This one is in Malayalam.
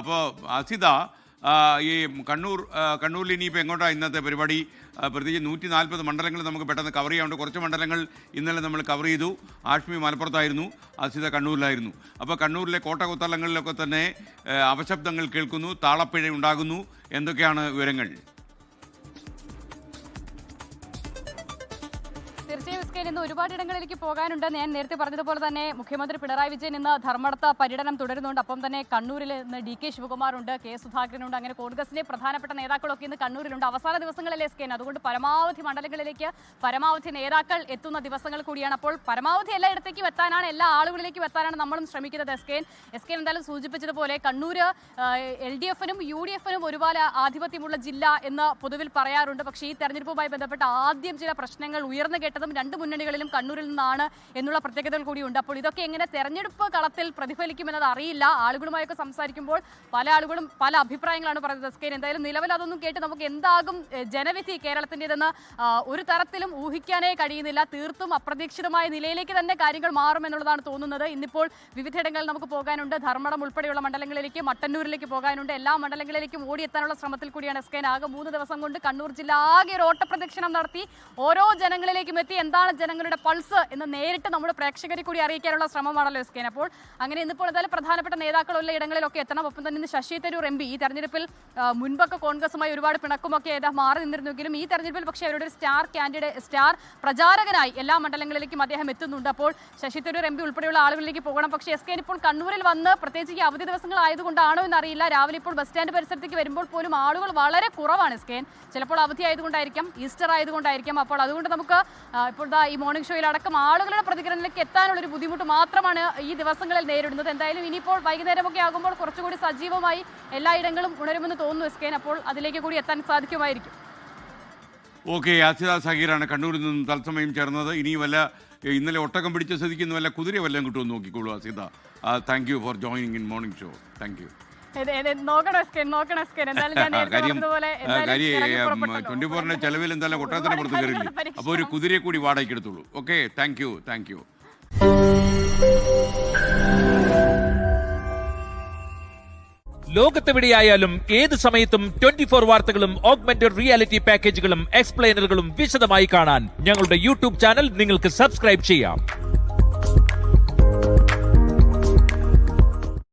അപ്പോൾ അസിത, ഈ കണ്ണൂരിൽ ഇനിയിപ്പോൾ എങ്ങോട്ടാണ് ഇന്നത്തെ പരിപാടി? പ്രത്യേകിച്ച് 140 മണ്ഡലങ്ങൾ നമുക്ക് പെട്ടെന്ന് കവർ ചെയ്യാറുണ്ട്. കുറച്ച് മണ്ഡലങ്ങൾ ഇന്നലെ നമ്മൾ കവർ ചെയ്തു. ആഷ്മി മലപ്പുറത്തായിരുന്നു, അസിത കണ്ണൂരിലായിരുന്നു. അപ്പോൾ കണ്ണൂരിലെ കോട്ടകൊത്തളങ്ങളിലൊക്കെ തന്നെ അപശബ്ദങ്ങൾ കേൾക്കുന്നു, താളപ്പിഴ ഉണ്ടാകുന്നു. എന്തൊക്കെയാണ് വിവരങ്ങൾ? തീർച്ചയായും ഇന്ന് ഒരുപാട് ഇടങ്ങളിലേക്ക് പോകാനുണ്ട്. ഞാൻ നേരത്തെ പറഞ്ഞതുപോലെ തന്നെ മുഖ്യമന്ത്രി പിണറായി വിജയൻ ഇന്ന് ധർമ്മടത്ത പര്യടനം തുടരുന്നുണ്ട്. അപ്പം തന്നെ കണ്ണൂരിൽ ഇന്ന് DK ശിവകുമാറുണ്ട്, K സുധാകരനുണ്ട്, അങ്ങനെ കോൺഗ്രസിന്റെ പ്രധാനപ്പെട്ട നേതാക്കളൊക്കെ ഇന്ന് കണ്ണൂരിലുണ്ട്. അവസാന ദിവസങ്ങളിലെ സ്കെൻ, അതുകൊണ്ട് പരമാവധി മണ്ഡലങ്ങളിലേക്ക് പരമാവധി നേതാക്കൾ എത്തുന്ന ദിവസങ്ങൾ കൂടിയാണ്. അപ്പോൾ പരമാവധി എല്ലായിടത്തേക്കും എത്താനാണ്, എല്ലാ ആളുകളിലേക്കും എത്താനാണ് നമ്മളും ശ്രമിക്കുന്നത്. എസ്കെൻ എന്തായാലും സൂചിപ്പിച്ചതുപോലെ കണ്ണൂര് LDF-നും UDF-നും ഒരുപാട് ആധിപത്യമുള്ള ജില്ല എന്ന് പൊതുവിൽ പറയാറുണ്ട്. പക്ഷേ ഈ തെരഞ്ഞെടുപ്പുമായി ബന്ധപ്പെട്ട ആദ്യം ചില പ്രശ്നങ്ങൾ ഉയർന്നു കേട്ടതും രണ്ട് മുന്നണികളിലും കണ്ണൂരിൽ നിന്നാണ് എന്നുള്ള പ്രത്യേകതകൾ കൂടിയുണ്ട്. അപ്പോൾ ഇതൊക്കെ എങ്ങനെ തെരഞ്ഞെടുപ്പ് കളത്തിൽ പ്രതിഫലിക്കുമെന്നത് അറിയില്ല. ആളുകളുമായൊക്കെ സംസാരിക്കുമ്പോൾ പല ആളുകളും പല അഭിപ്രായങ്ങളാണ് പറയുന്നത്. സ്കെൻ എന്തായാലും നിലവിൽ അതൊന്നും കേട്ട് നമുക്ക് എന്താകും ജനവിധി കേരളത്തിൻ്റെതെന്ന് ഒരു തരത്തിലും ഊഹിക്കാനേ കഴിയുന്നില്ല. തീർത്തും അപ്രതീക്ഷിതമായ നിലയിലേക്ക് തന്നെ കാര്യങ്ങൾ മാറുമെന്നുള്ളതാണ് തോന്നുന്നത്. ഇന്നിപ്പോൾ വിവിധയിടങ്ങളിൽ നമുക്ക് പോകാനുണ്ട്. ധർമ്മടം ഉൾപ്പെടെയുള്ള മണ്ഡലങ്ങളിലേക്ക്, മട്ടന്നൂരിലേക്ക് പോകാനുണ്ട്. എല്ലാ മണ്ഡലങ്ങളിലേക്കും ഓടിയെത്താനുള്ള ശ്രമത്തിൽ കൂടിയാണ് സ്കെൻ. ആകെ 3 ദിവസം കൊണ്ട് കണ്ണൂർ ജില്ല ആകെ ഒരു ഓട്ടപ്രദക്ഷിണം നടത്തി ഓരോ ജനങ്ങളിലേക്കും എത്തി എന്താണ് ജനങ്ങളുടെ പൾസ് എന്ന് നേരിട്ട് നമ്മുടെ പ്രേക്ഷകരെ കൂടി അറിയിക്കാനുള്ള ശ്രമമാണല്ലോ സ്കെൻ. അപ്പോൾ അങ്ങനെ ഇന്നിപ്പോൾ എന്തായാലും പ്രധാനപ്പെട്ട നേതാക്കളുള്ള ഇടങ്ങളിലൊക്കെ എത്തണം. ഒപ്പം തന്നെ ഇന്ന് ശശി തരൂർ MP ഈ തെരഞ്ഞെടുപ്പിൽ മുൻപൊക്കെ കോൺഗ്രസുമായി ഒരുപാട് പിണക്കുമൊക്കെ മാറി നിന്നിരുന്നെങ്കിലും ഈ തെരഞ്ഞെടുപ്പിൽ പക്ഷേ അവരുടെ ഒരു സ്റ്റാർ പ്രചാരകനായി എല്ലാ മണ്ഡലങ്ങളിലേക്കും അദ്ദേഹം എത്തുന്നുണ്ട്. അപ്പോൾ ശശി തരൂർ MP ഉൾപ്പെടെയുള്ള ആളുകളിലേക്ക് പോകണം. പക്ഷേ സ്കെൻ ഇപ്പോൾ കണ്ണൂരിൽ വന്ന് പ്രത്യേകിച്ച് ഈ അവധി ദിവസങ്ങളായതുകൊണ്ടാണോ എന്നറിയില്ല, രാവിലെ ഇപ്പോൾ ബസ് സ്റ്റാൻഡ് പരിസരത്തേക്ക് വരുമ്പോൾ പോലും ആളുകൾ വളരെ കുറവാണ് സ്കെൻ. ചിലപ്പോൾ അവധി ആയതുകൊണ്ടായിരിക്കാം, ഈസ്റ്റർ ആയതുകൊണ്ടായിരിക്കാം. അപ്പോൾ അതുകൊണ്ട് നമുക്ക് ഇപ്പോൾ ഈ മോർണിംഗ് ഷോയിൽ അടക്കം ആളുകളുടെ പ്രതികരണത്തിലേക്ക് എത്താനുള്ള ഒരു ബുദ്ധിമുട്ട് മാത്രമാണ് ഈ ദിവസങ്ങളിൽ നേരിടുന്നത്. എന്തായാലും ഇനിയിപ്പോൾ വൈകുന്നേരമൊക്കെ ആകുമ്പോൾ കുറച്ചുകൂടി സജീവമായി എല്ലായിടങ്ങളും ഉണരുമെന്ന് തോന്നുന്നു സ്കെൻ. അപ്പോൾ അതിലേക്ക് കൂടി എത്താൻ സാധിക്കുമായിരിക്കും. ഓക്കെ, അസിത സഹീറാണ് കണ്ണൂരിൽ നിന്നും തത്സമയം ചേർന്നത്. ഇനി ഇന്നലെ ഒട്ടകം പിടിച്ച സ്ഥിതിക്ക് വല്ല കുതിര വല്ലതും കിട്ടുമെന്ന് നോക്കിക്കോളൂ Asitha. Thank you for joining in morning show. Thank you. 24-ന്റെ ചെലവിൽ എന്തായാലും ഒട്ടകത്തിന് പുറത്ത് കയറില്ല. അപ്പോൾ ഒരു കുതിരയെ കൂടി വാടകയ്ക്ക് എടുത്തോളൂ. Okay, thank you. ലോകത്തെവിടെയായാലും ഏത് സമയത്തും 24 വാർത്തകളും ഓഗ്മെന്റഡ് റിയാലിറ്റി പാക്കേജുകളും എക്സ്പ്ലെയിനറുകളും വിശദമായി കാണാൻ ഞങ്ങളുടെ YouTube ചാനൽ നിങ്ങൾക്ക് സബ്സ്ക്രൈബ് ചെയ്യാം.